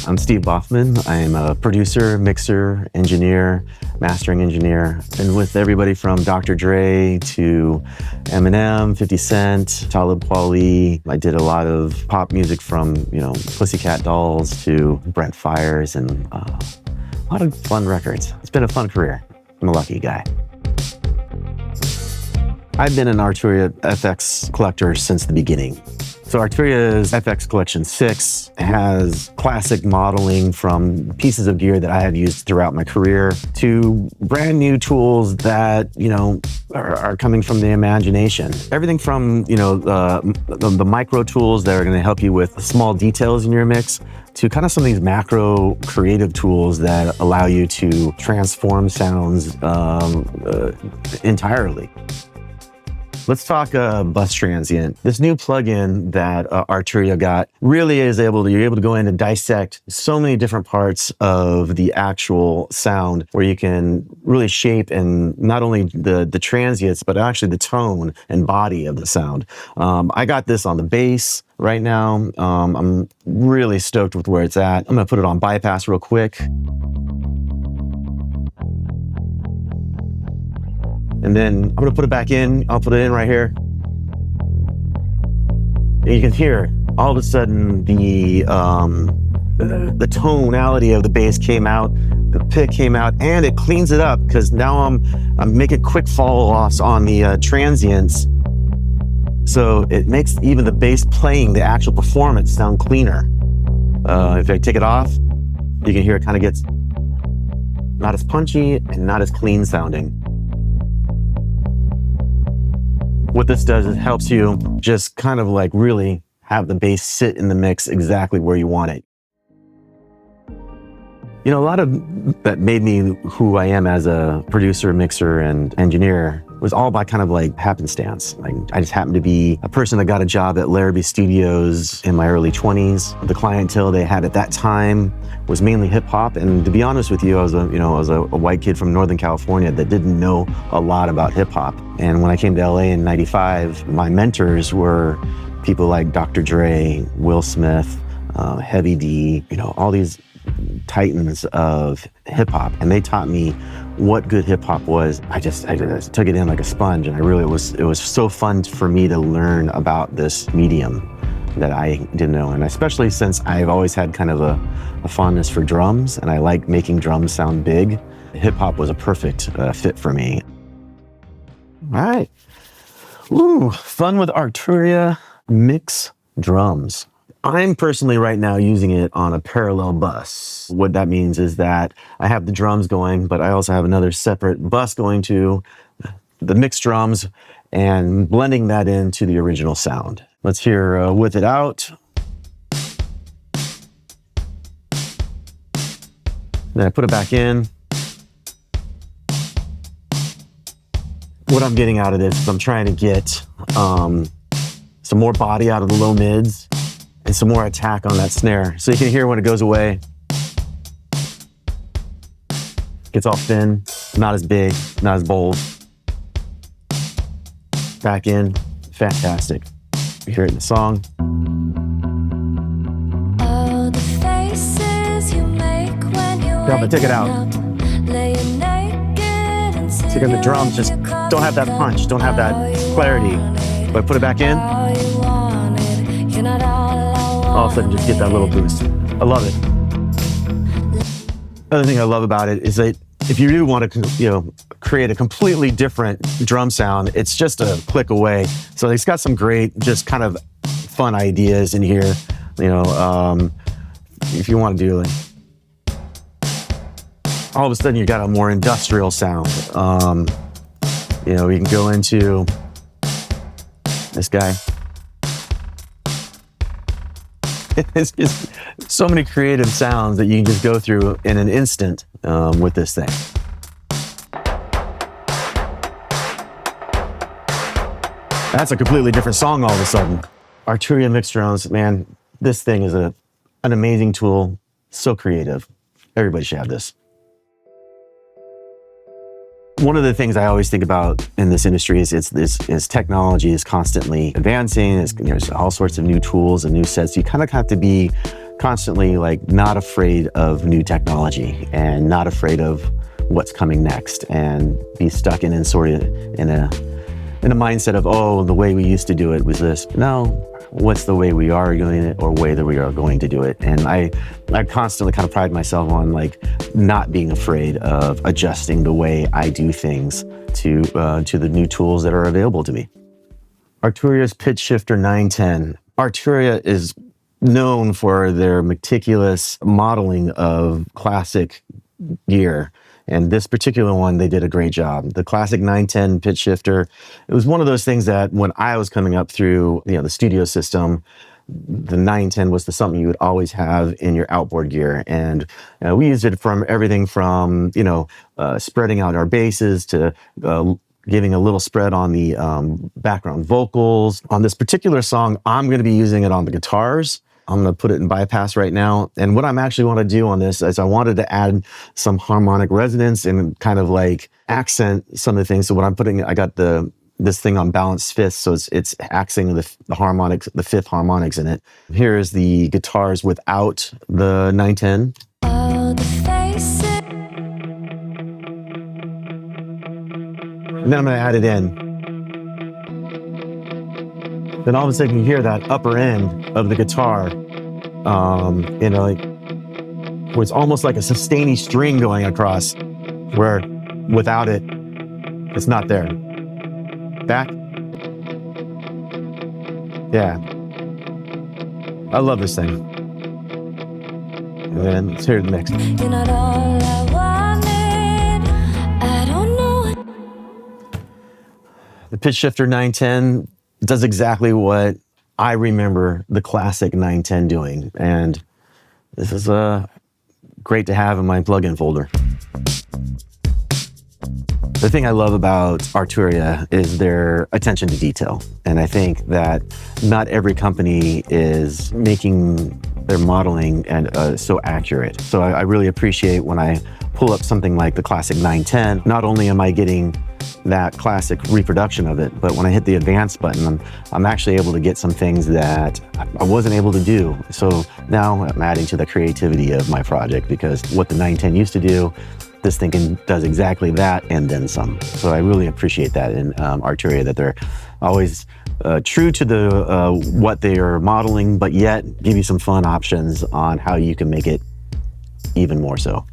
I'm Steve Baughman. I'm a producer, mixer, engineer, mastering engineer. Been with everybody from Dr. Dre to Eminem, 50 Cent, Talib Kweli. I did a lot of pop music from, Pussycat Dolls to Brent Fires and a lot of fun records. It's been a fun career. I'm a lucky guy. I've been an Arturia FX collector since the beginning. So Arturia's FX Collection 6 has classic modeling from pieces of gear that I have used throughout my career to brand new tools that, are coming from the imagination. Everything from, the micro tools that are going to help you with small details in your mix to kind of some of these macro creative tools that allow you to transform sounds entirely. Let's talk bus transient. This new plugin that Arturia got really is you're able to go in and dissect so many different parts of the actual sound where you can really shape and not only the transients, but actually the tone and body of the sound. I got this on the bass right now. I'm really stoked with where it's at. I'm gonna put it on bypass real quick. And then I'm gonna put it back in. I'll put it in right here. And you can hear all of a sudden the tonality of the bass came out, the pick came out, and it cleans it up because now I'm making quick fall-offs on the transients. So it makes even the bass playing, the actual performance, sound cleaner. If I take it off, you can hear it kind of gets not as punchy and not as clean sounding. What this does is helps you just kind of like really have the bass sit in the mix exactly where you want it. A lot of that made me who I am as a producer, mixer, and engineer was all by kind of like happenstance. Like I just happened to be a person that got a job at Larrabee Studios in my early 20s. The clientele they had at that time was mainly hip hop. And to be honest with you, I was a white kid from Northern California that didn't know a lot about hip hop. And when I came to LA in '95, my mentors were people like Dr. Dre, Will Smith, Heavy D, all these titans of hip hop, and they taught me what good hip hop was. I just took it in like a sponge, and it was so fun for me to learn about this medium that I didn't know. And especially since I've always had kind of a fondness for drums, and I like making drums sound big, hip hop was a perfect fit for me. All right, fun with Arturia Mix Drums. I'm personally right now using it on a parallel bus. What that means is that I have the drums going, but I also have another separate bus going to the mixed drums and blending that into the original sound. Let's hear With It Out. Then I put it back in. What I'm getting out of this is I'm trying to get some more body out of the low mids and some more attack on that snare. So you can hear when it goes away. Gets all thin, not as big, not as bold. Back in, fantastic. You hear it in the song. Oh, the faces you make when you Yeah, but take it out. So the drums just don't have that punch, don't have that clarity. But put it back in, all of a sudden just get that little boost. I love it. Other thing I love about it is that if you do want to, create a completely different drum sound, it's just a click away. So it's got some great, just kind of fun ideas in here. If you want to do it, all of a sudden you got a more industrial sound. You can go into this guy. It's just so many creative sounds that you can just go through in an instant with this thing. That's a completely different song all of a sudden. Arturia Mix Drums, man, this thing is an amazing tool. So creative. Everybody should have this. One of the things I always think about in this industry is technology is constantly advancing. There's all sorts of new tools and new sets. You kind of have to be constantly like not afraid of new technology and not afraid of what's coming next, and be stuck in sort of in a mindset of, oh, the way we used to do it was this. No, what's the way we are doing it, or way that we are going to do it? And I constantly kind of pride myself on like not being afraid of adjusting the way I do things to the new tools that are available to me. Arturia's pitch shifter 910. Arturia is known for their meticulous modeling of classic gear. And this particular one, they did a great job. The classic 910 pitch shifter, it was one of those things that when I was coming up through, the studio system, the 910 was something you would always have in your outboard gear. And we used it from everything from, spreading out our basses to giving a little spread on the background vocals. On this particular song, I'm going to be using it on the guitars. I'm going to put it in bypass right now. And what I'm actually want to do on this is I wanted to add some harmonic resonance and kind of like accent some of the things. So what I'm putting, I got this thing on balanced fifths, so it's accenting the harmonics, the fifth harmonics in it. Here is the guitars without the 910. All the faces. And then I'm going to add it in. Then all of a sudden you hear that upper end of the guitar, like where it's almost like a sustaining string going across, where without it, it's not there. Back. Yeah. I love this thing. And then let's hear the next. You're not all I wanted. I don't know what. The pitch shifter 910 does exactly what I remember the classic 910 doing. And this is great to have in my plugin folder. The thing I love about Arturia is their attention to detail. And I think that not every company is making their modeling and so accurate. So I really appreciate when I pull up something like the classic 910, not only am I getting that classic reproduction of it, but when I hit the advanced button, I'm actually able to get some things that I wasn't able to do. So now I'm adding to the creativity of my project, because what the 910 used to do, this thing does exactly that and then some. So I really appreciate that in Arturia, that they're always true to the what they are modeling, but yet give you some fun options on how you can make it even more so.